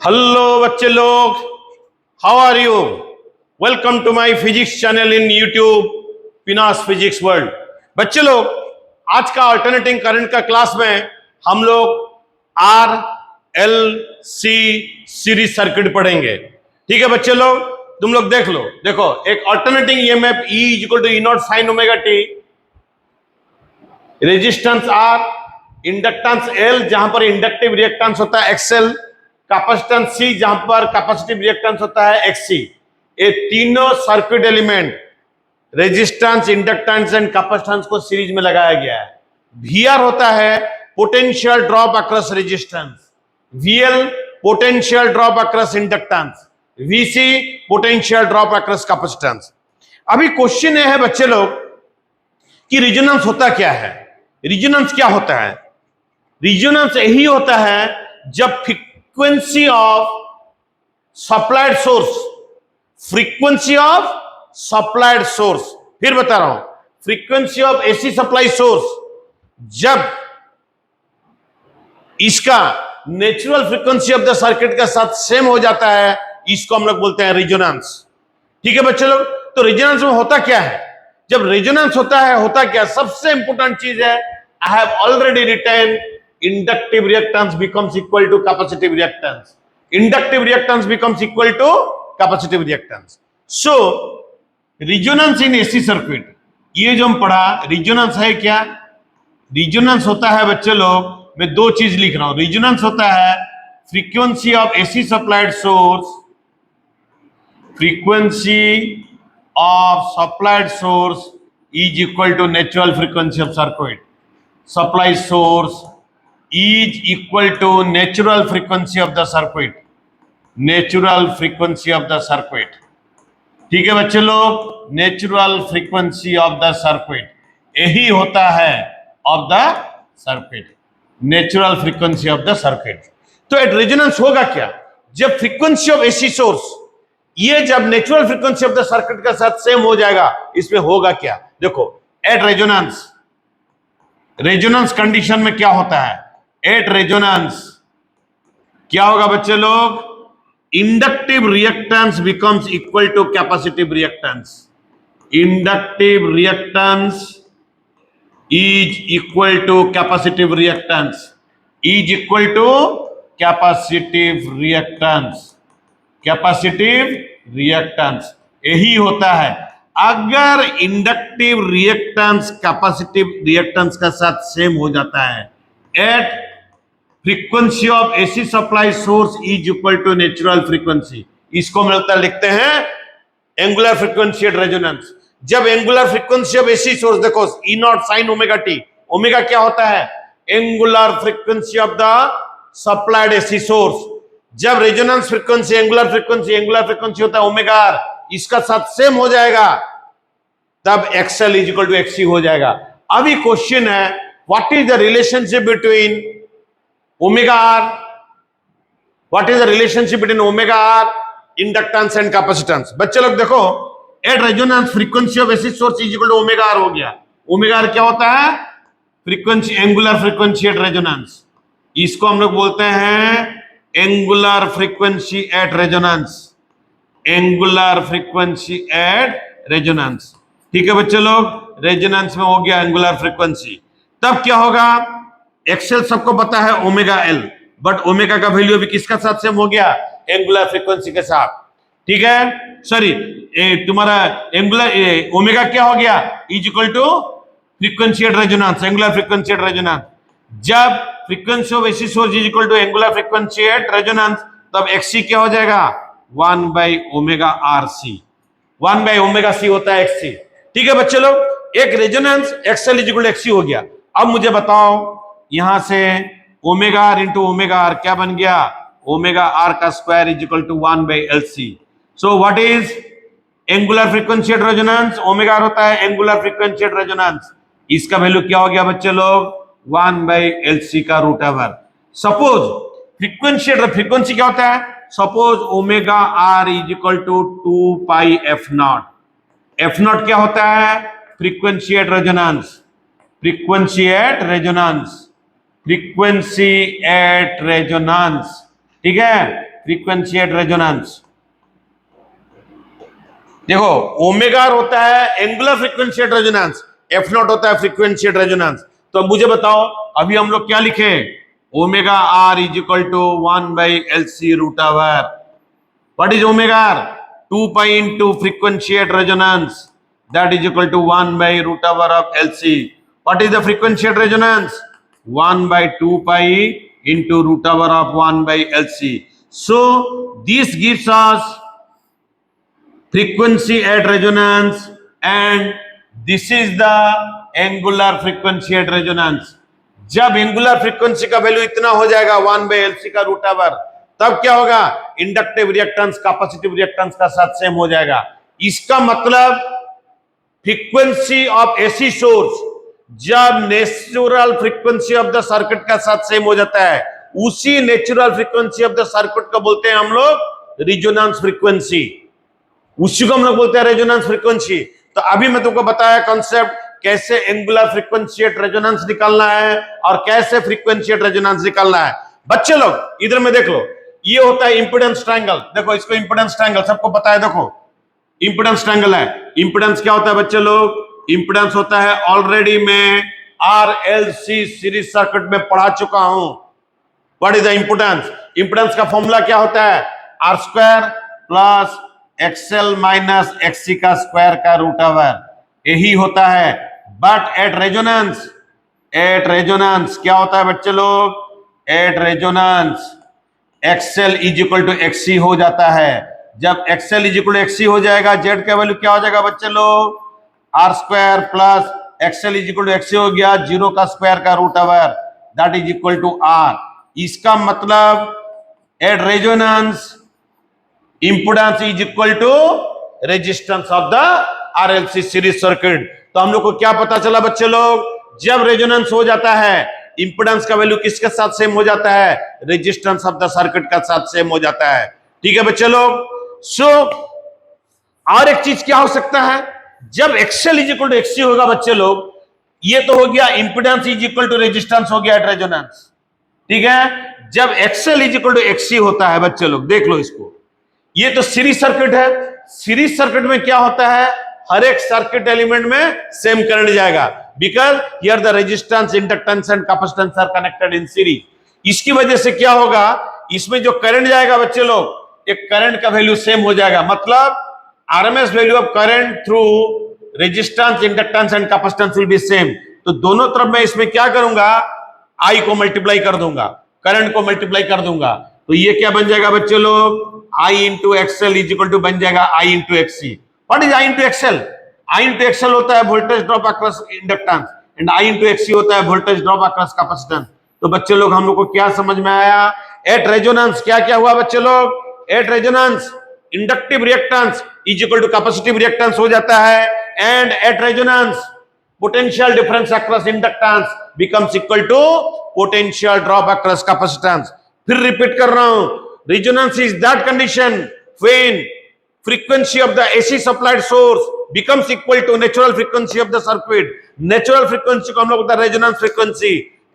Hello बच्चे लोग, how are you? Welcome to my physics channel in YouTube, पिनास physics world. बच्चे लोग, आज का अल्टरनेटिंग करंट का क्लास में हम लोग R L C series circuit पढ़ेंगे। ठीक है बच्चे लोग, तुम लोग देख लो। देखो, एक alternating EMF E equal to E naught sine omega t, resistance R, inductance L जहां पर इंडक्टिव रिएक्टेंस होता है एक्सएल, कैपेसिटेंस सी जहां पर कैपेसिटिव रिएक्टेंस होता है एक्ससी। ये तीनों circuit element resistance, inductance and capacitance को सीरीज में लगाया गया है। वीआर होता है potential drop across resistance, VL potential drop across inductance, VC potential drop across capacitance. अभी क्वेश्चन ये है बच्चे लोग कि रिजोनेंस होता क्या है? रिजोनेंस क्या होता है? रिजोनेंस यही होता है जब frequency of supplied source, frequency of supplied source, फिर बता रहा हूं, frequency of AC supply source जब इसका natural frequency of the circuit के साथ सेम हो जाता है, इसको हम लोग बोलते हैं रिजोनेंस। ठीक है बच्चे लोग, तो रिजोनेंस में होता क्या है? जब रेजोनेंस होता है, होता क्या? सबसे इंपोर्टेंट चीज है, I have already written inductive reactance becomes equal to capacitive reactance, inductive reactance becomes equal to capacitive reactance. So resonance in AC circuit, ये जो हम पढ़ा, रिजोनेंस है क्या? रिजोनेंस होता है बच्चे लोग, मैं दो चीज लिख रहा हूं। रिजोनेंस होता है frequency of AC supplied source, frequency of supplied source is equal to natural frequency of circuit. Supply source is equal to natural frequency of the circuit. Natural frequency of the circuit. ठीक है बच्चे लोग, natural frequency of the circuit यही होता है of the circuit, natural frequency of the circuit. तो at resonance होगा क्या? जब फ्रीक्वेंसी ऑफ एसी सोर्स ये जब natural frequency of the circuit के साथ सेम हो जाएगा, इसमें होगा क्या? देखो, एट रेजोनेंस, रेजोनेंस कंडीशन में क्या होता है? एट रेजोनेंस क्या होगा बच्चे लोग? Inductive reactance becomes equal to capacitive reactance, inductive reactance is equal to capacitive reactance, is equal to capacitive reactance, capacitive reactance यही होता है। अगर इंडक्टिव रिएक्टेंस कैपेसिटिव रिएक्टेंस का साथ सेम हो जाता है, at frequency of AC supply source is equal to natural frequency, इसको मिलता लिखते हैं एंगुलर फ्रीक्वेंसी एट रेजोनेंस। जब angular frequency of AC source, देखो E naught sine omega t, omega क्या होता है? Angular frequency of the supplied AC source. जब रेजोनेंस फ्रीक्वेंसी, एंगुलर फ्रीक्वेंसी होता है ओमेगा आर, इसका साथ सेम हो जाएगा, तब XL is equal to XC हो जाएगा। अभी क्वेश्चन है, what is the relationship between omega R, what is the relationship between omega R, inductance and capacitance? बच्चे लोग देखो, at resonance frequency of AC source is equal to omega R हो गया। Omega R क्या होता है? Frequency, angular frequency at resonance, इसको हम लोग बोलते हैं angular frequency at resonance, angular frequency at resonance. ठीक है बच्चे लोग, रेजोनेंस में हो गया एंगुलर फ्रीक्वेंसी। तब क्या होगा? एक्सएल सबको पता है ओमेगा एल, बट ओमेगा का वैल्यू भी किसका साथ सेम हो गया? एंगुलर फ्रीक्वेंसी के साथ। ठीक है, सॉरी, तुम्हारा एंगुलर ओमेगा क्या हो गया? Is equal to frequency at resonance, angular frequency at resonance. जब frequency of AC source is equal to angular frequency at resonance, तब एक्ससी क्या हो जाएगा? 1 by omega R C, 1 by omega C होता है एक्ससी। ठीक है बच्चे लोग, एक resonance XL is equal to XC हो गया। अब मुझे बताओ, यहां से omega R into omega R क्या बन गया? ओमेगा आर का square is equal to 1 by L C. So what is angular frequency at resonance? Omega R होता है एंगुलर फ्रीक्वेंसी एट रेजोनेंस, इसका वैल्यू क्या हो गया बच्चे लोग? 1 बाई एल सी का रूट ओवर। सपोज फ्रीक्वेंसी क्या होता है? Suppose omega R is equal to 2 pi F nought. F nought क्या होता है? Frequency at resonance, frequency at resonance, frequency at resonance. ठीक है, फ्रीक्वेंसी एट रेजोनेंस। देखो ओमेगा आर होता है angular frequency at resonance, F nought होता है फ्रीक्वेंसी एट रेजोनेंस। तो अब मुझे बताओ अभी हम लोग क्या लिखे, omega R is equal to 1/LC root over what is omega R, 2 pi into frequency at resonance that is equal to 1/रूट over of LC। What is the frequency at resonance, 1/2 pi into root over of 1/LC। So this gives us frequency at resonance and this is the angular frequency at resonance। जब angular frequency का value इतना हो जाएगा 1/LC का root over, तब क्या होगा, inductive reactance capacitive reactance का साथ सेम हो जाएगा। इसका मतलब फ्रीक्वेंसी ऑफ एसी सोर्स जब natural frequency of the circuit का साथ सेम हो जाता है, उसी natural frequency of the circuit को बोलते हैं हम लोग रिजोनेंस फ्रीक्वेंसी, उसी को हम लोग बोलते हैं रेजोनेंस फ्रीक्वेंसी। तो अभी मैं तुमको बताया कॉन्सेप्ट कैसे एंगुलर फ्रीक्वेंसी एट रेजोनेंस निकालना है और कैसे फ्रीक्वेंसी एट रेजोनेंस निकालना है। बच्चे लोग इधर में देख लो, ये होता है इंपेडेंस ट्रायंगल। देखो इसको इंपेडेंस ट्रायंगल सबको पता है। देखो इंपेडेंस ट्रायंगल है, इंपेडेंस क्या होता है बच्चे लोग, इंपेडेंस होता है ऑलरेडी मैं RLC सीरीज सर्किट में पढ़ा चुका हूं। What is the impedance, impedance का फॉर्मूला क्या होता है, R square plus XL minus XC का स्क्वायर का रूट ओवर, यही होता है। बट एट रेजोनेंस क्या होता है बच्चे लोग, at resonance XL is equal to XC हो जाता है। जब XL is equal to XC हो जाएगा, Z का वैल्यू क्या हो जाएगा बच्चे लोग, R square plus XL is equal to XC हो गया, 0 का स्क्वायर का root over that is equal to R। इसका मतलब at resonance impedance is equal to resistance of the RLC series circuit. तो हम लोग को क्या पता चला बच्चे लोग, जब रेजोनेंस हो जाता है इंपेडेंस का वैल्यू किसके साथ सेम हो जाता है, रेजिस्टेंस ऑफ द सर्किट का साथ सेम हो जाता है। ठीक है बच्चे लोग। सो और एक चीज क्या हो सकता है, जब XL is equal to XC होगा बच्चे लोग, ये तो हो गया impedance is equal to resistance हो गया एट रेजोनेंस। ठीक है, जब XL is equal to XC होता है बच्चे लोग, देख लो इसको, ये तो सीरीज सर्किट है। सीरीज सर्किट में क्या होता है, हर एक सर्किट एलिमेंट में सेम करंट जाएगा, because here the resistance, inductance and capacitance are connected in series. इसकी वजह से क्या होगा, इसमें जो करंट जाएगा बच्चे लोग, एक करंट का वैल्यू सेम हो जाएगा। मतलब RMS value of current through resistance, inductance and capacitance will be same. तो दोनों तरफ मैं इसमें क्या करूंगा, आई को मल्टीप्लाई कर दूंगा, करंट को मल्टीप्लाई कर दूंगा। तो ये क्या बन जाएगा बच्चे लोग, I into XL is equal to बन जाएगा I into XC। What is I into XL, I into XL होता है voltage drop across inductance and I into XC होता है वोल्टेज ड्रॉप अक्रॉस कैपेसिटेंस। तो बच्चे लोग हम लोग को क्या समझ में आया, एट रेजोनेंस क्या क्या हुआ बच्चे लोग, at resonance inductive reactance is equal to capacitive reactance हो जाता है, and at resonance potential difference across inductance becomes equal to potential drop across capacitance. फिर रिपीट कर रहा हूं, resonance is that condition when frequency of the AC supplied source becomes equal to natural frequency of the circuit। natural frequency को हम लोग बोलते हैं resonance frequency।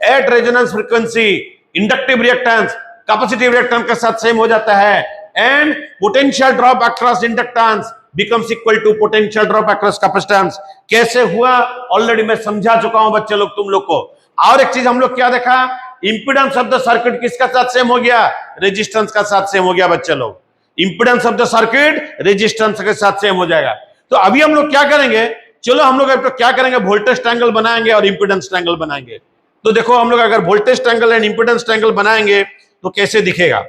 at resonance frequency inductive reactance capacitive reactance के साथ सेम हो जाता है, and potential drop across inductance becomes equal to potential drop across capacitance। कैसे हुआ ऑलरेडी मैं समझा चुका हूं बच्चे लोग तुम लोग को। और एक चीज हम लोग क्या देखा, इंपेडेंस ऑफ द सर्किट किसका साथ सेम हो गया, रेजिस्टेंस का साथ सेम हो गया बच्चे लोग। Impedance of the circuit resistance के साथ सेम हो जाएगा। तो अभी हम लोग क्या करेंगे, चलो हम लोग तो क्या करेंगे, वोल्टेज ट्रायंगल बनाएंगे और इंपेडेंस ट्रायंगल बनाएंगे। तो देखो हम लोग अगर voltage triangle and impedance triangle बनाएंगे तो कैसे दिखेगा,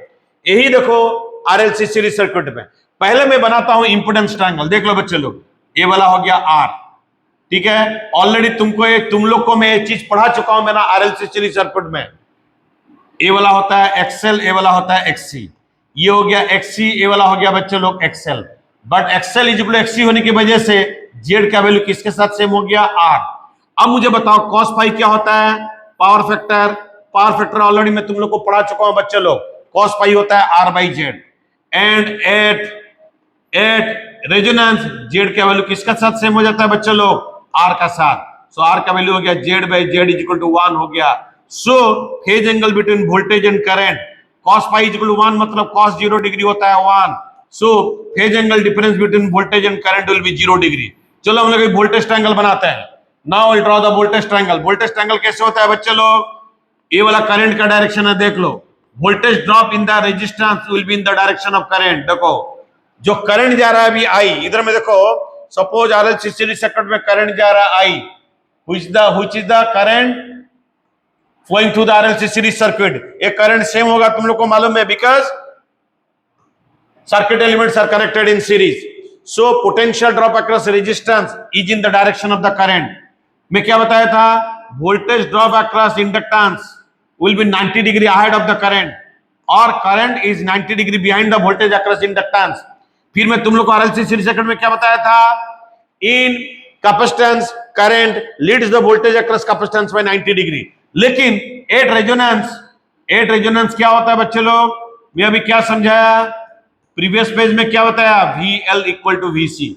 यही देखो RLC सीरीज सर्किट में। पहले मैं बनाता हूं इंपेडेंस ट्रायंगल, देख लो बच्चे लोग, ये वाला हो गया R। ठीक है, ऑलरेडी तुम लोग को मैं ये चीज पढ़ा चुका हूं मेरा RLC सीरीज सर्किट में। ए वाला होता है XL, ए वाला होता है XC। ये हो गया XC, ए वाला हो गया बच्चे लोग XL। But XL is equal to XC होने की वजह से Z का वैल्यू किसके साथ सेम हो गया, R। अब मुझे बताओ cos फाई क्या होता है, power factor. Power factor already मैं तुम लोग को पढ़ा चुका हूं बच्चे लोग, cos फाई होता है R/Z। And at resonance Z का वैल्यू किसका साथ सेम हो जाता है बच्चे लोग, R का साथ। सो R का वैल्यू हो गया Z/Z इज इक्वल टू 1 हो गया। So phase angle between voltage and current cos phi is equal to 1 मतलब cos 0 डिग्री होता है 1. So phase angle difference between voltage and current will be 0 degree. चलो हम लोग वोल्टेज ट्रायंगल बनाते हैं. Now I'll draw the voltage triangle. Voltage triangle कैसे होता है बच्चे लोग? ये वाला करंट का डायरेक्शन है, देख लो. Voltage drop in the resistance will be in the direction of current. देखो जो करंट जा रहा है अभी आई, इधर में देखो, सपोज आरएलसी सीरीज सर्किट में करंट जा रहा है आई, which is the current flowing through the RLC series circuit. ये करंट सेम होगा, तुम लोग को मालूम है, because circuit elements are connected in series. So potential drop across resistance is in the direction of the current. मैं क्या बताया था? Voltage drop across inductance will be 90 degree ahead of the current, or current is 90 degree behind the voltage across inductance. फिर मैं तुम लोग को RLC series circuit में क्या बताया था? In capacitance current leads the voltage across capacitance by 90 degree. लेकिन एट रेजोनेंस क्या होता है बच्चे लोग? मैं अभी क्या समझाया? प्रीवियस पेज में क्या बताया? VL equal to VC.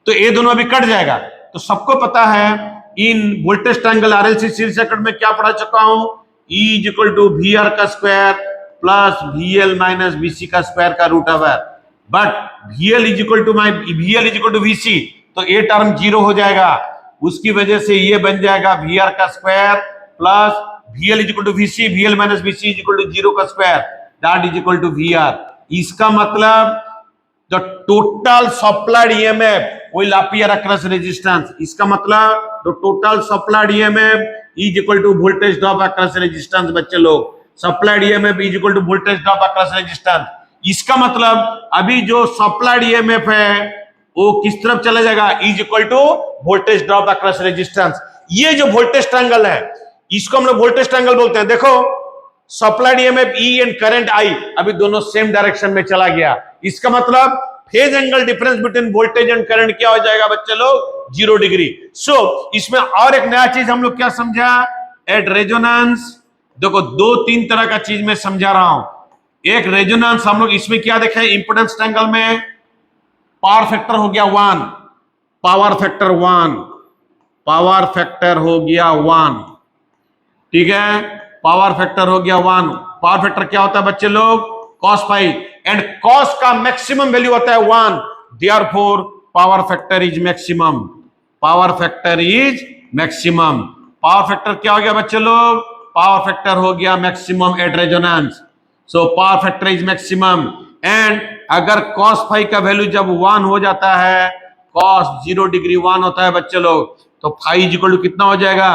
तो ये दोनों अभी कट जाएगा. तो सबको पता है in voltage triangle RLC series circuit में क्या पढ़ा चुका हूं? E is equal to VR का square plus VL minus VC का स्क्वायर का root over. But VL is equal to VC, तो ये टर्म जीरो हो जाएगा. उसकी वजह से ये बन जाएगा VR का square plus VL is equal to VC, VL minus VC is equal to zero का square, that is equal to VR. इसका मतलब the total supplied EMF will appear across resistance. इसका मतलब the total supplied EMF is equal to voltage drop across resistance. बच्चे लोग, supplied EMF is equal to voltage drop across resistance. इसका मतलब अभी जो सप्लाइड EMF है वो किस तरफ चला जाएगा? Is equal to voltage drop across resistance. ये जो वोल्टेज ट्रायंगल है इसको हम लोग वोल्टेज ट्रायंगल बोलते हैं. देखो supplied EMF E and current I अभी दोनों सेम डायरेक्शन में चला गया. इसका मतलब phase angle difference between voltage and current क्या हो जाएगा बच्चे लोग? 0 डिग्री. सो इसमें और एक नया चीज हम लोग क्या समझा? Eight resonance. देखो 2-3 तरह का चीज मैं समझा रहा हूं. एक रेजोनेंस हम लोग इसमें क्या देखे? इंपेडेंस ट्रायंगल में पावर फैक्टर हो गया 1, पावर फैक्टर 1, पावर फैक्टर हो गया 1. ठीक है, पावर फैक्टर हो गया 1. पावर फैक्टर क्या होता है बच्चे लोग? cos phi, एंड cos का मैक्सिमम वैल्यू होता है 1. Therefore power factor is maximum. Power factor is maximum. Power factor क्या हो गया बच्चे लोग? पावर फैक्टर हो गया maximum at resonance. So power factor is maximum. And अगर cos phi का वैल्यू जब 1 हो जाता है, cos 0 डिग्री 1 होता है बच्चे लोग, तो phi इज इक्वल टू कितना हो जाएगा?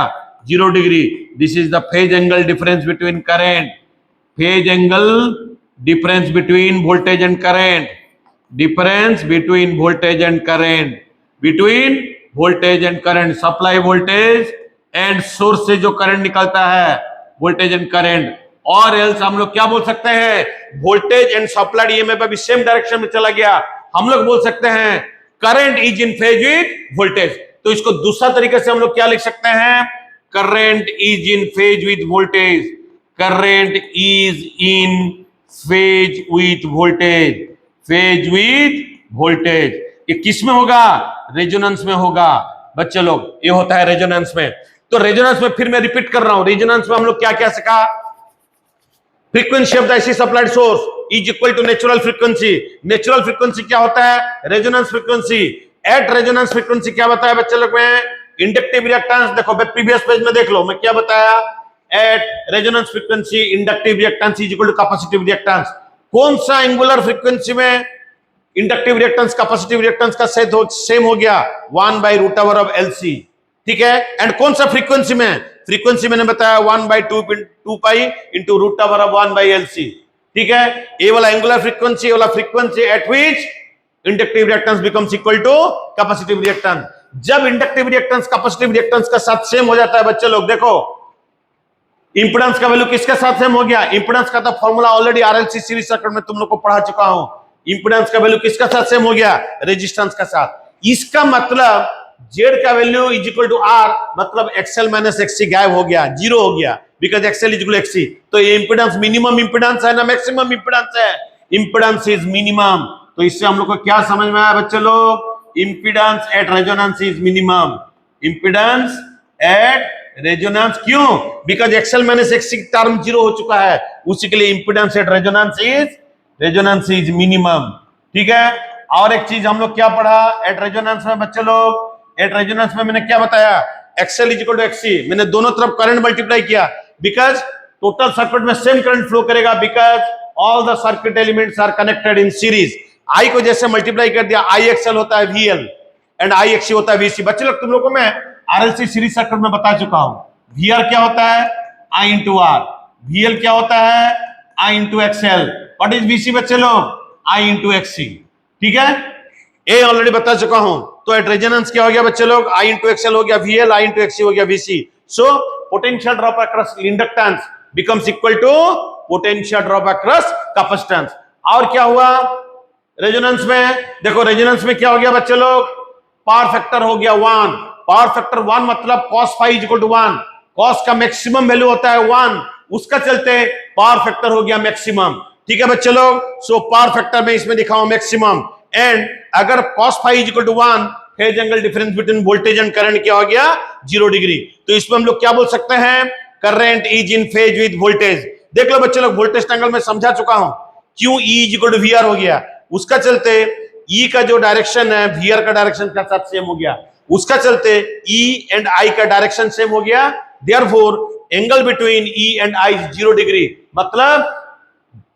0 degree. This is the phase angle difference between current. Phase angle difference between voltage and current. Difference between voltage and current. Between voltage and current. Supply voltage and source से जो current निकलता है, voltage and current. और else हम लोग क्या बोल सकते हैं? वोल्टेज एंड सप्लाइड EMF अभी सेम डायरेक्शन में चला गया. हम लोग बोल सकते हैं current is in phase with voltage. तो इसको दूसरा तरीके से हम लोग क्या लिख सकते हैं? Current is in phase with voltage. Current is in phase with voltage. Phase with voltage. ये किस में होगा? रेजोनेंस में होगा बच्चे लोग. ये होता है रेजोनेंस में. तो रेजोनेंस में फिर मैं रिपीट कर रहा हूं, रेजोनेंस में हम लोग क्या क्या सीखा? Frequency of the AC supplied source is equal to natural frequency. Natural frequency क्या होता है? Resonance frequency. At resonance frequency क्या बताया बच्चे लोग में? Inductive reactance. देखो प्रीवियस पेज में देख लो, मैं क्या बताया? At resonance frequency inductive reactance is equal to capacitive reactance. कौन सा एंगुलर फ्रीक्वेंसी में इंडक्टिव रिएक्टेंस कैपेसिटिव रिएक्टेंस का सेम हो गया? 1 by root over of LC. ठीक है. एंड कौन सा फ्रीक्वेंसी में? फ्रीक्वेंसी मैंने बताया 1/2 pi into root over of 1/LC. ठीक है. ये वाला एंगुलर फ्रीक्वेंसी वाला frequency at which inductive reactance becomes equal to capacitive reactance. जब इंडक्टिव रिएक्टेंस कैपेसिटिव रिएक्टेंस का साथ सेम हो जाता है बच्चे लोग, देखो इंपेडेंस का वैल्यू किसके साथ सेम हो गया? इंपेडेंस का तो formula already RLC series circuit में तुम लोग को पढ़ा चुका हूं. इंपेडेंस का वैल्यू किसका साथ सेम हो गया? रेजिस्टेंस का साथ. इसका मतलब Z का value is equal to R, मतलब XL माइनस XC गायब हो गया, 0 हो गया, because XL is equal XC. तो ये इंपेडेंस मिनिमम इंपेडेंस है ना मैक्सिमम इंपेडेंस है? Impedance is minimum. तो इससे हम लोग को क्या समझ में आया बच्चे लोग? Impedance at resonance is minimum. Impedance at resonance. क्यों? Because XL minus XC term zero हो चुका है, उसी के लिए impedance at resonance is minimum. ठीक है। और एक चीज हम लोग क्या पढ़ा एट रेजोनेंस में बच्चे लोग? एट रेजोनेंस में मैंने क्या बताया? XL is equal to XC, मैंने दोनों तरफ करंट मल्टीप्लाई किया, बिकॉज टोटल सर्किट में सेम करंट फ्लो करेगा, because all the circuit elements are connected in series. I को जैसे मल्टीप्लाई कर दिया, आई एक्सएल होता है वीएल एंड आई एक्ससी होता है वीसी। बच्चे लोग तुम लोग को मैं आरएलसी सीरीज सर्किट में बता चुका हूं, वीआर क्या होता है? I into are. वीएल क्या होता है? I into XL. What is VC बच्चे लोग? I into XC. ठीक है, ए ऑलरेडी बता चुका हूं। तो एट रेजोनेंस क्या हो गया बच्चे लोग? आई इंटू एक्सएल हो गया वीएल, आई इंटू एक्ससी हो गया VC. So potential drop across inductance becomes equal to potential drop across capacitance. और क्या हुआ रेजोनेंस में? देखो रेजोनेंस में क्या हो गया बच्चे लोग? पावर फैक्टर हो गया 1। पावर फैक्टर 1 मतलब cos phi is equal to 1। cos का मैक्सिमम वैल्यू होता है 1, उसका चलते पावर फैक्टर हो गया मैक्सिमम। ठीक है बच्चे लोग। सो पावर फैक्टर में इसमें दिखा हूं मैक्सिमम। एंड अगर cos phi is equal to 1, phase angle difference between voltage and current क्या हो गया? 0 डिग्री। तो इसमें हम लोग क्या बोल सकते हैं? Current is in phase with voltage. देख लो बच्चे लोग, वोल्टेज एंगल में समझा चुका हूं क्यों E is equal to VR हो गया, उसका चलते E का जो डायरेक्शन है वीआर का डायरेक्शन के साथ सेम हो गया, उसका चलते E एंड I का डायरेक्शन सेम हो गया। Therefore angle between E and I is 0 degree. मतलब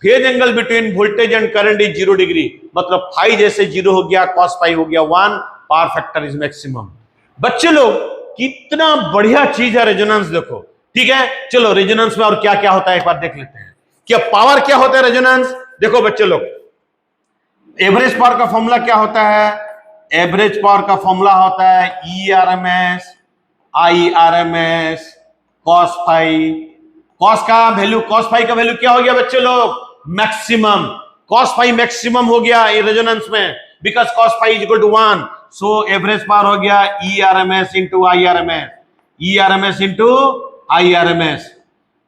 phase angle between voltage and current is 0 degree. मतलब फाई जैसे 0 हो गया, cos फाई हो गया 1, पावर फैक्टर इज मैक्सिमम। बच्चे लोग कितना बढ़िया चीज है रेजोनेंस, देखो। ठीक है, चलो रेजोनेंस में और क्या क्या होता है एक बार देख लेते हैं। क्या पावर क्या होता है रेजोनेंस? देखो बच्चे लोग, एवरेज पावर का फॉर्मूला क्या होता है? एवरेज पावर का फॉर्मूला होता है E R M S I R M S cos phi. Cos का वैल्यू, कॉस फाई का वैल्यू क्या हो गया बच्चे लोग? मैक्सिमम। कॉस फाई मैक्सिमम हो गया रेजोनेंस में, because cos phi is equal to 1। So average power हो गया E R M S into I R M S, E R M S into I R M S.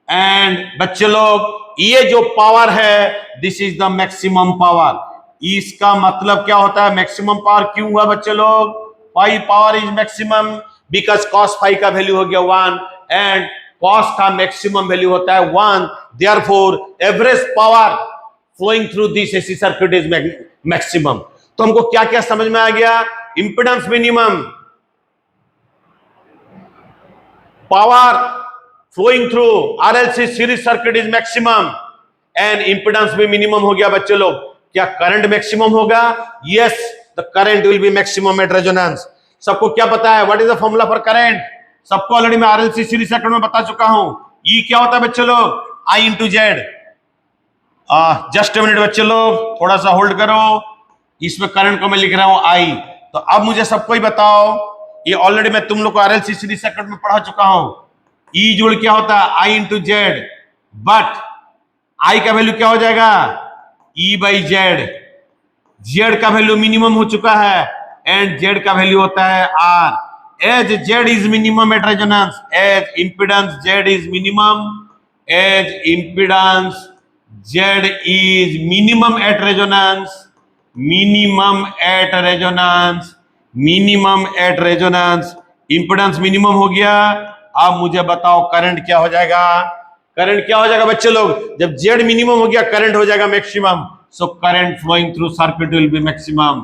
And बच्चे लोग ये जो power है this is the maximum power. इसका मतलब क्या होता है? मैक्सिमम पावर क्यों हुआ बच्चे लोग? Phi power is maximum because cos phi का वैल्यू हो गया 1 एंड cos का मैक्सिमम वैल्यू होता है 1। Therefore average power flowing through this AC circuit is maximum. तो हमको क्या क्या समझ में आ गया? Impedance minimum, power flowing through RLC series circuit is maximum and impedance भी मिनिमम हो गया बच्चे लोग। क्या करंट मैक्सिमम होगा? Yes, the current will be maximum at resonance. सबको क्या पता है? What is the formula for current? सबको ऑलरेडी मैं आरएलसी सीरीज सर्किट में बता चुका हूं। ई क्या होता है बच्चे लोग? I into Z. Just minute बच्चे लोग, थोड़ा सा होल्ड करो। इसमें करंट को मैं लिख रहा हूं आई। तो अब मुझे सबको ही बताओ, ये ऑलरेडी मैं तुम लोग को आरएलसी सीरीज सर्किट में पढ़ा चुका हूं। ई जोड़ क्या होता है? I into Z. But I का वैल्यू क्या हो जाएगा? E by Z. जेड का वैल्यू मिनिमम हो चुका है एंड जेड का वैल्यू होता है R. As Z is minimum at resonance, as impedance Z is minimum, as impedance Z is minimum at resonance, minimum at resonance, minimum at resonance. Impedance minimum हो गया। अब मुझे बताओ करंट क्या हो जाएगा? करंट क्या हो जाएगा बच्चे लोग? जब जेड मिनिमम हो गया, करंट हो जाएगा maximum. So current flowing through circuit will be maximum.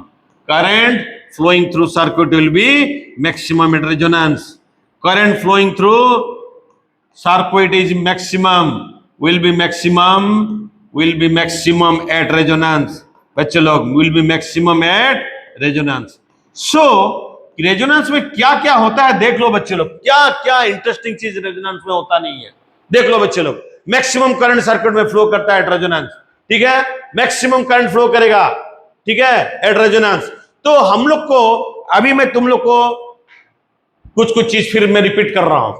Current flowing through circuit will be maximum at resonance. Current flowing through circuit is maximum, will be maximum, will be maximum at resonance. बच्चे लोग, will be maximum at resonance. So resonance में क्या क्या होता है देख लो बच्चे लोग, क्या क्या इंटरेस्टिंग चीज रेजोनेंस में होता नहीं है। देख लो बच्चे लोग, मैक्सिमम करंट सर्किट में फ्लो करता है एट रेजोनेंस। ठीक है, मैक्सिमम करंट फ्लो करेगा, ठीक है, एट रेजोनेंस। तो हम लोग को अभी मैं तुम लोग को कुछ कुछ चीज फिर मैं रिपीट कर रहा हूं।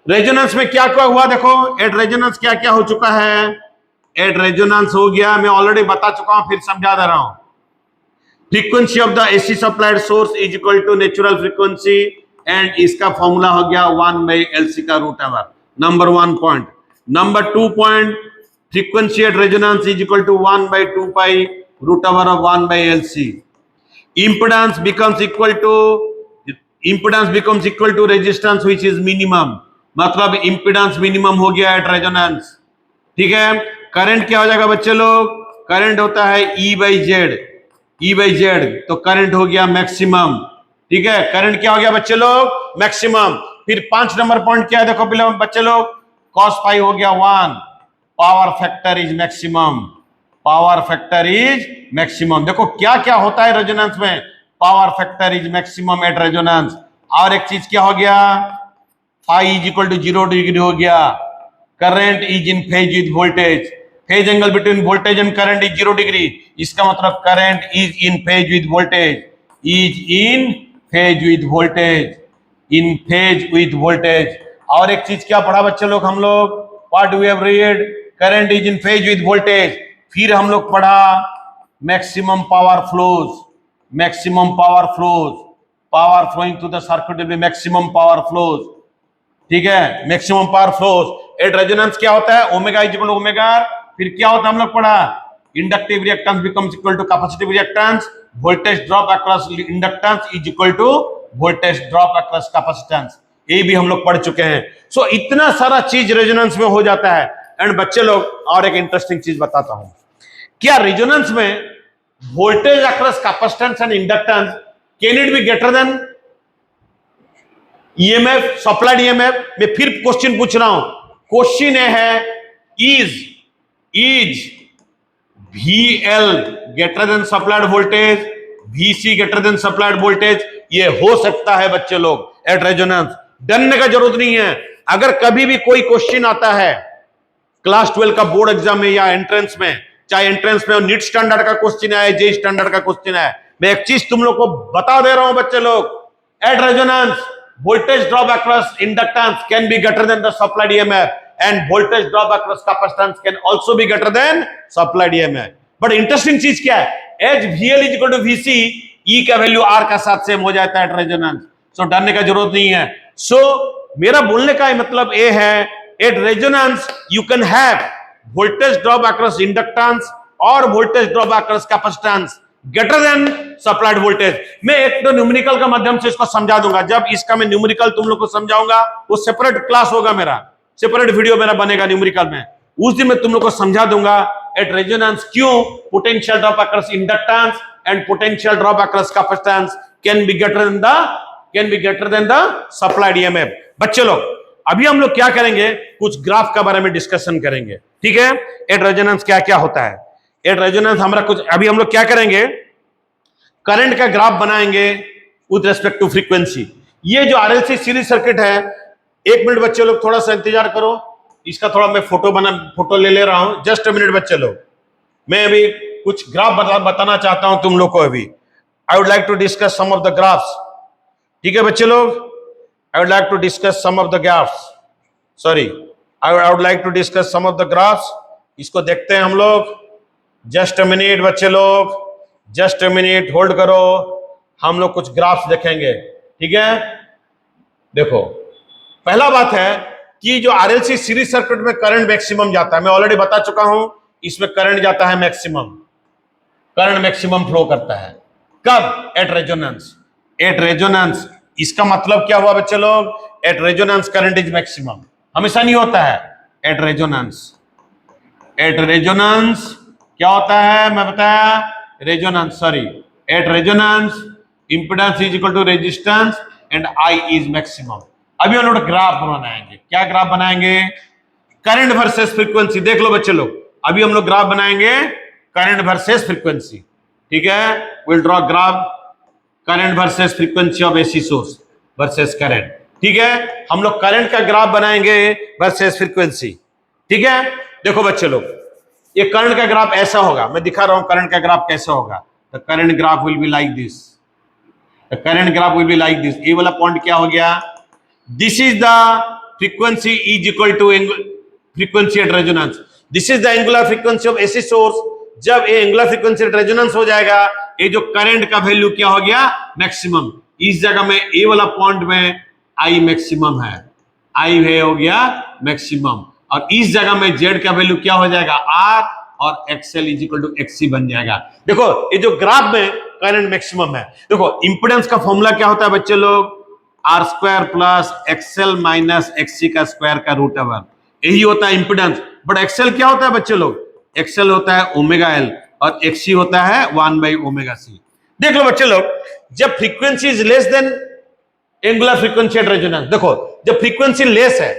रेजोनेंस में क्या क्या हुआ देखो, एट रेजोनेंस क्या क्या हो चुका है। एट रेजोनेंस हो गया, मैं ऑलरेडी बता चुका हूं, फिर समझा दे रहा हूं। Frequency of the AC supplied source is equal to natural frequency and इसका फॉर्मूला हो गया 1/LC का root over. Number 1 point. Number 2 point, frequency at resonance is equal to 1/2 pi root over of 1/LC। Impedance becomes equal to impedance becomes equal to resistance which is minimum, मतलब impedance minimum हो गया at resonance. ठीक है, current क्या हो जाएगा बच्चे लोग, करंट होता है E by Z, E by Z, तो करंट हो गया मैक्सिमम। ठीक है, करंट क्या हो गया बच्चे लोग, मैक्सिमम। फिर 5 नंबर पॉइंट क्या है, देखो पहले बच्चे लोग, कॉस पाई हो गया 1, power factor is maximum, power factor is maximum. देखो क्या क्या होता है रेजोनेंस में, power factor is maximum at resonance. और एक चीज क्या हो गया, phi is equal to 0 degree हो गया, current is in phase with voltage, phase angle between voltage and current is 0 degree, इसका मतलब current is in phase with voltage, is in phase with voltage, in phase with voltage. और एक चीज क्या पढ़ा बच्चे लोग हम लोग, what we have read, current is in phase with voltage. फिर हम लोग पढ़ा maximum power flows, maximum power flows, power flowing through the circuit will be maximum power flows. ठीक है, maximum power flows at resonance क्या होता है, omega is equal to omega R. फिर क्या होता है हम लोग पढ़ा, inductive reactance becomes equal to capacitive reactance, voltage drop across inductance is equal to voltage drop across capacitance, ये भी हम लोग पढ़ चुके हैं। सो इतना सारा चीज रेजोनेंस में हो जाता है। एंड बच्चे लोग और एक इंटरेस्टिंग चीज बताता हूं, क्या रेजोनेंस में voltage across capacitance and inductance can it be greater than EMF, supplied EMF? मैं फिर क्वेश्चन पूछ रहा हूं, क्वेश्चन है is VL greater than supplied voltage, VC greater than supplied voltage? ये हो सकता है बच्चे लोग एट रेजोनेंस, डरने का जरूरत नहीं है। अगर कभी भी कोई क्वेश्चन आता है क्लास 12 का बोर्ड एग्जाम में या एंट्रेंस में, चाहे एंट्रेंस में नीट स्टैंडर्ड का क्वेश्चन है, जे स्टैंडर्ड का क्वेश्चन है, मैं एक चीज तुम लोग को बता दे रहा हूं बच्चे लोग, at resonance voltage drop across inductance can be greater than the supplied EMF and voltage drop across capacitance can also be greater than supplied EMF। But interesting चीज क्या है, as VL is equal to VC, E का value R का साथ same हो जाता है at resonance, सो डरने का जरूरत नहीं है। सो मेरा बोलने का मतलब ये है, at resonance you can have voltage drop across inductance और voltage drop across capacitance greater than supplied voltage. मैं एक तो न्यूमेरिकल का माध्यम से इसको समझा दूंगा, जब इसका मैं न्यूमेरिकल तुम लोग को समझाऊंगा, वो सेपरेट क्लास होगा मेरा, सेपरेट वीडियो मेरा बनेगा न्यूमेरिकल में, उस दिन मैं तुम लोग को समझा दूंगा एट रेजोनेंस क्यों potential drop across inductance and potential drop across capacitance can be greater than the supplied EMF. बच्चे लोग अभी हम लोग क्या करेंगे, कुछ ग्राफ के बारे में डिस्कशन करेंगे। ठीक है, एट रेजोनेंस क्या क्या होता है, एट रेजोनेंस हमारा कुछ, अभी हम लोग क्या करेंगे, करंट का ग्राफ बनाएंगे विद रेस्पेक्ट टू फ्रीक्वेंसी। ये जो आरएलसी सीरीज सर्किट है, एक मिनट बच्चे लोग थोड़ा सा इंतजार करो, इसका थोड़ा मैं फोटो ले रहा हूं, जस्ट अ मिनट बच्चे लोग, मैं अभी कुछ ग्राफ बताना चाहता हूं तुम लोग को। अभी I would like to discuss some of the graphs. ठीक है बच्चे लोग, I would like to discuss some of the graphs, sorry I would like to discuss some of the graphs. इसको देखते हैं हम लोग, जस्ट अ मिनट बच्चे लोग, जस्ट अ मिनट होल्ड करो, हम लोग कुछ ग्राफ्स देखेंगे। ठीक है, देखो पहला बात है कि जो आरएलसी सीरीज सर्किट में करंट मैक्सिमम जाता है, मैं ऑलरेडी बता चुका हूं, इसमें करंट जाता है मैक्सिमम, करंट मैक्सिमम फ्लो करता है कब, एट रेजोनेंस। एट रेजोनेंस इसका मतलब क्या हुआ बच्चे लोग, at resonance current is maximum, हमेशा नहीं होता है, एट रेजोनेंस। एट रेजोनेंस क्या होता है, मैं बताया, resonance, sorry, at resonance impedance is equal to resistance and I is maximum. अभी हम लोग ग्राफ बनाएंगे, क्या ग्राफ बनाएंगे, करंट वर्सेस फ्रीक्वेंसी। देख लो बच्चे लोग, अभी हम लोग ग्राफ बनाएंगे करंट वर्सेस फ्रीक्वेंसी। ठीक है, will draw graph current versus frequency of AC source versus current. ठीक है, हम लोग करंट का ग्राफ बनाएंगे वर्सेस फ्रीक्वेंसी। ठीक है, देखो बच्चे लोग, ये करंट का ग्राफ ऐसा होगा, मैं दिखा रहा हूं करंट का ग्राफ कैसा होगा। The current graph will be like this, the current graph will be like this. ये वाला पॉइंट क्या हो गया, this is the frequency is equal to frequency at resonance, this is the angular frequency of AC source. जब ये angular frequency at resonance हो जाएगा, ये जो करंट का वैल्यू क्या हो गया, मैक्सिमम। इस जगह में ए वाला पॉइंट में आई मैक्सिमम है, आई है हो गया मैक्सिमम, और इस जगह में जेड का वैल्यू क्या हो जाएगा, आर, और XL is equal to XC बन जाएगा। देखो ये जो ग्राफ में करंट मैक्सिमम है, देखो इंपेडेंस का फॉर्मूला क्या होता है बच्चे लोग, R square plus XL minus XC का स्क्वायर का रूट ओवर, यही होता है इंपिडेंस। बट एक्सएल क्या होता है बच्चे लोग, एक्सएल होता है ओमेगा एल और एक्ससी होता है 1/ओमेगा सी। देख लो बच्चे लोग, जब frequency is less than angular frequency at resonance, देखो जब फ्रीक्वेंसी लेस है,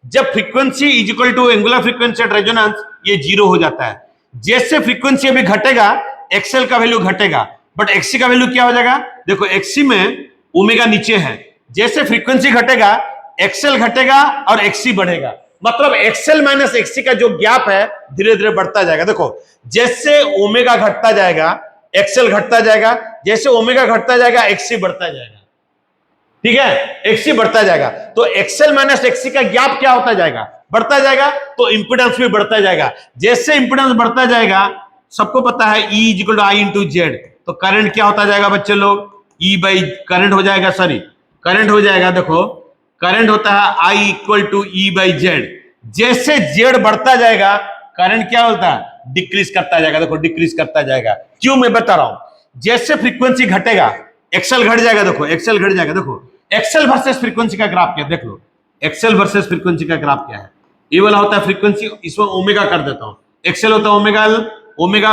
जब frequency is equal to angular frequency at resonance, ये जीरो हो जाता है। जैसे फ्रीक्वेंसी अभी घटेगा एक्सएल का वैल्यू घटेगा, बट एक्ससी का वैल्यू क्या हो जाएगा, देखो एक्ससी में ओमेगा नीचे है, जैसे फ्रीक्वेंसी घटेगा एक्सएल घटेगा और एक्ससी बढ़ेगा, मतलब एक्सएल माइनस एक्ससी का जो गैप है धीरे धीरे बढ़ता जाएगा। देखो जैसे ओमेगा घटता जाएगा एक्सएल घटता जाएगा, जैसे ओमेगा घटता जाएगा एक्ससी बढ़ता जाएगा, ठीक है, एक्ससी बढ़ता जाएगा। तो एक्सएल माइनस एक्ससी का गैप क्या होता जाएगा, बढ़ता जाएगा, तो इंपिडेंस भी बढ़ता जाएगा। जैसे इंपिडेंस बढ़ता जाएगा, सबको पता है E is equal to I into Z, तो करंट क्या होता जाएगा बच्चे लोग, E बाई करंट हो जाएगा, सॉरी करंट हो जाएगा, देखो करंट होता है I equal to E by Z. जैसे जेड बढ़ता जाएगा करंट क्या होता है, डिक्रीज करता जाएगा, देखो डिक्रीज करता जाएगा। क्यों, मैं बता रहा हूं, जैसे फ्रीक्वेंसी घटेगा एक्सएल घट जाएगा, देखो एक्सएल घट जाएगा, देखो एक्सएल वर्सेस फ्रीक्वेंसी का ग्राफ क्या है, देख लो एक्सएल वर्सेस फ्रीक्वेंसी का ग्राफ क्या है। ये वाला होता है फ्रीक्वेंसी, इसमें ओमेगा कर देता हूं, एक्सएल होता है ओमेगा एल, ओमेगा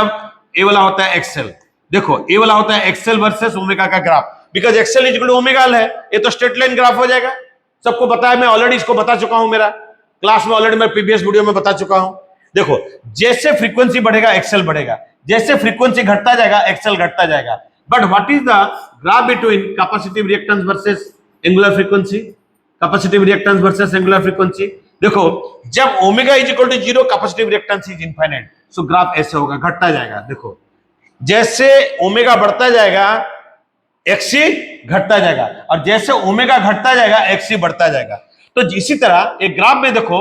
ए वाला होता है एक्सएल। देखो ए वाला होता है एक्सएल वर्सेस ओमेगा का graph, because XL is equal to omega L है, ये तो स्ट्रेट लाइन ग्राफ हो जाएगा, सबको पता है, मैं ऑलरेडी इसको बता चुका हूं, मेरा क्लास में ऑलरेडी मैं प्रीवियस वीडियो में बता चुका हूं। देखो जैसे फ्रीक्वेंसी बढ़ेगा एक्सएल बढ़ेगा, जैसे फ्रीक्वेंसी घटता जाएगा एक्सएल घटता जाएगा। But what is the graph between capacitive reactance versus angular frequency, capacitive reactance versus angular frequency. देखो जब omega is equal to 0 capacitive reactance is infinite, so graph ऐसे होगा, घटता जाएगा। देखो जैसे ओमेगा बढ़ता जाएगा एक्ससी घटता जाएगा, और जैसे ओमेगा घटता जाएगा एक्ससी बढ़ता जाएगा। तो इसी तरह एक ग्राफ में देखो,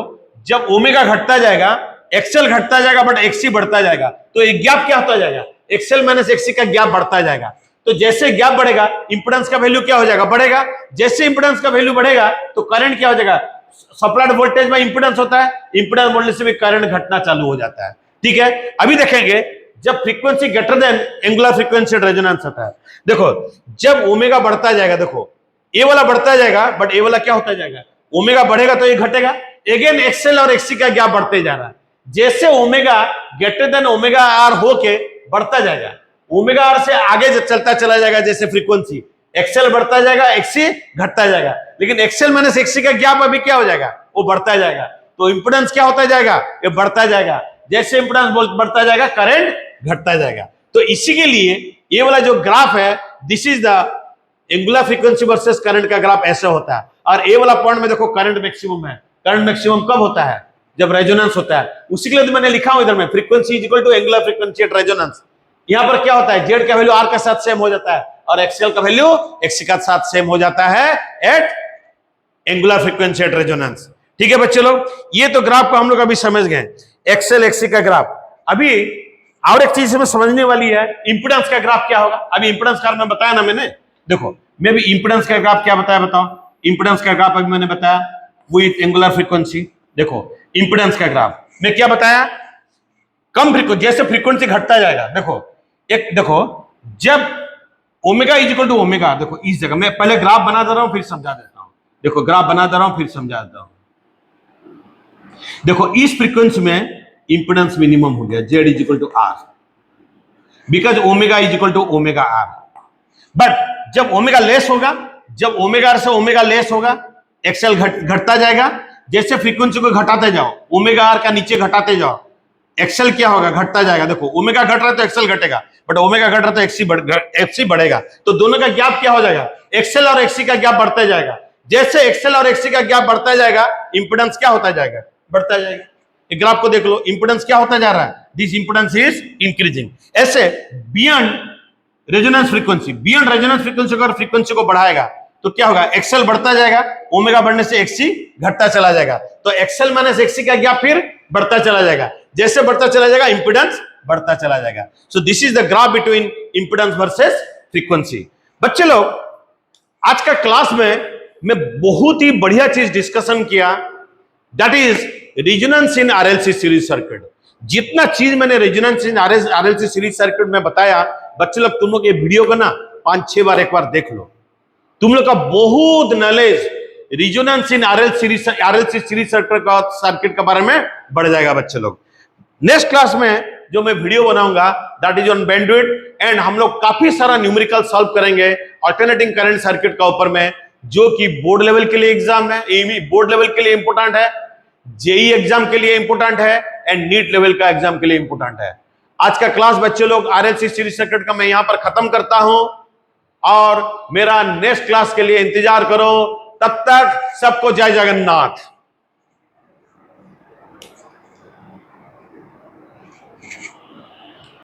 जब ओमेगा घटता जाएगा एक्सएल घटता जाएगा बट एक्ससी बढ़ता जाएगा, तो एक गैप क्या होता जाएगा, एक्सएल माइनस एक्ससी का गैप बढ़ता जाएगा। तो जैसे गैप बढ़ेगा इंपेडेंस का वैल्यू क्या हो जाएगा, बढ़ेगा। जैसे इंपेडेंस का वैल्यू बढ़ेगा तो करंट क्या हो जाएगा, सप्लाइड वोल्टेज में इंपेडेंस होता है, इंपेडेंस बढ़ने से भी करंट घटना चालू हो जाता है, ठीक है। अभी देखेंगे जब frequency greater than angular frequency resonance होता है, देखो जब ओमेगा बढ़ता जाएगा, देखो ए वाला बढ़ता जाएगा बट ए वाला क्या होता जाएगा, ओमेगा बढ़ेगा तो ये घटेगा, अगेन एक्सएल और एक्ससी का गैप बढ़ते जा रहा है। जैसे omega greater than omega R होके बढ़ता जाएगा, ओमेगा आर से आगे चलता चला जाएगा, जैसे फ्रीक्वेंसी एक्सएल बढ़ता जाएगा एक्ससी घटता जाएगा, लेकिन एक्सएल माइनस एक्ससी का गैप अभी क्या हो जाएगा, वो बढ़ता जाएगा। तो इंपेडेंस क्या होता जाएगा, ये बढ़ता जाएगा। जैसे इंपेडेंस बढ़ता जाएगा करंट घटता जाएगा। तो इसी के लिए ये वाला जो ग्राफ है, this is the angular frequency versus current का ग्राफ ऐसा होता है। और ए वाला पॉइंट में देखो करंट मैक्सिमम है। करंट मैक्सिमम कब होता है, जब रेजोनेंस होता है। उसी के लिए तो मैंने लिखा हूं इधर में, frequency is equal to angular frequency at resonance. यहां पर क्या होता है, जेड का वैल्यू आर के साथ सेम हो जाता है और एक्सएल का वैल्यू एक्ससी के साथ सेम हो जाता है at angular frequency at resonance. ठीक है बच्चे लोग, ये तो ग्राफ को हम लोग अभी समझ गए, एक्सएल एक्ससी का ग्राफ। अभी और एक चीज हमें समझने वाली है, इंपेडेंस का ग्राफ क्या होगा। अभी इंपेडेंस का मैं बताया ना मैंने, देखो मैं भी इंपेडेंस का ग्राफ क्या बताया, बताओ। इंपेडेंस का ग्राफ अभी मैंने बताया विद एंगुलर फ्रीक्वेंसी। देखो इंपेडेंस का ग्राफ मैं क्या बताया, कम फ्रीक्वेंसी, जैसे फ्रीक्वेंसी घटता जाएगा, देखो एक देखो जब omega is equal to omega, देखो इस जगह मैं पहले ग्राफ बना दे रहा हूं फिर समझा देता हूं। देखो ग्राफ बना दे रहा हूं फिर समझा देता हूं। देखो इस फ्रीक्वेंसी में इंपेडेंस मिनिमम हो गया, Z is equal to R, because omega is equal to omega R. But जब ओमेगा लेस होगा, जब ओमेगा आर से ओमेगा लेस होगा, एक्सएल घटता जाएगा। जैसे फ्रीक्वेंसी को घटाते जाओ, ओमेगा आर का नीचे घटाते जाओ, एक्सएल क्या होगा, घटता जाएगा। देखो ओमेगा घट रहा है तो एक्सएल घटेगा, बट ओमेगा घट रहा है तो एक्ससी बढ़ेगा। तो दोनों का गैप क्या हो जाएगा, एक्सएल और एक्ससी का गैप बढ़ता जाएगा। जैसे एक्सएल और एक्ससी का गैप बढ़ता जाएगा, इंपेडेंस क्या होता जाएगा, बढ़ता जाएगा। ग्राफ को देख लो, इंपेडेंस क्या होता जा रहा है, दिस इंपेडेंस इज इंक्रीजिंग। ऐसे beyond resonance frequency, beyond resonance frequency अगर फ्रीक्वेंसी को बढ़ाएगा तो क्या होगा, एक्सएल बढ़ता जाएगा, ओमेगा बढ़ने से एक्ससी घटता चला जाएगा। तो एक्सएल माइनस एक्ससी का गैप फिर बढ़ता चला जाएगा। जैसे बढ़ता चला जाएगा इंपेडेंस बढ़ता चला जाएगा। So this is the graph between impedance versus frequency. बच्चे लोग आज का क्लास में मैं बहुत ही बढ़िया चीज डिस्कशन किया, that is resonance in RLC series circuit. जितना चीज मैंने resonance in RLC series circuit में बताया, बच्चे लोग तुम लोग ये वीडियो को ना 5-6 बार एक बार देख लो। तुम लोग का बहुत नॉलेज रिजोनेंस इन आरएलसी सीरीज सर्किट के बारे में बढ़ जाएगा बच्चे लोग। नेक्स्ट क्लास में जो मैं वीडियो बनाऊंगा that is on bandwidth, and हम लोग काफी सारा न्यूमेरिकल सॉल्व करेंगे अल्टरनेटिंग करंट सर्किट का ऊपर में, जो कि बोर्ड लेवल के लिए एग्जाम है, एमी बोर्ड लेवल के लिए इंपोर्टेंट है, जेई एग्जाम के लिए इंपोर्टेंट है, एंड नीट लेवल का एग्जाम के लिए इंपोर्टेंट है। आज का क्लास बच्चे लोग आरएलसी सीरीज सर्किट का मैं यहां पर खत्म करता हूं, और मेरा नेक्स्ट क्लास के लिए इंतजार करो। तब तक सबको जय जगन्नाथ।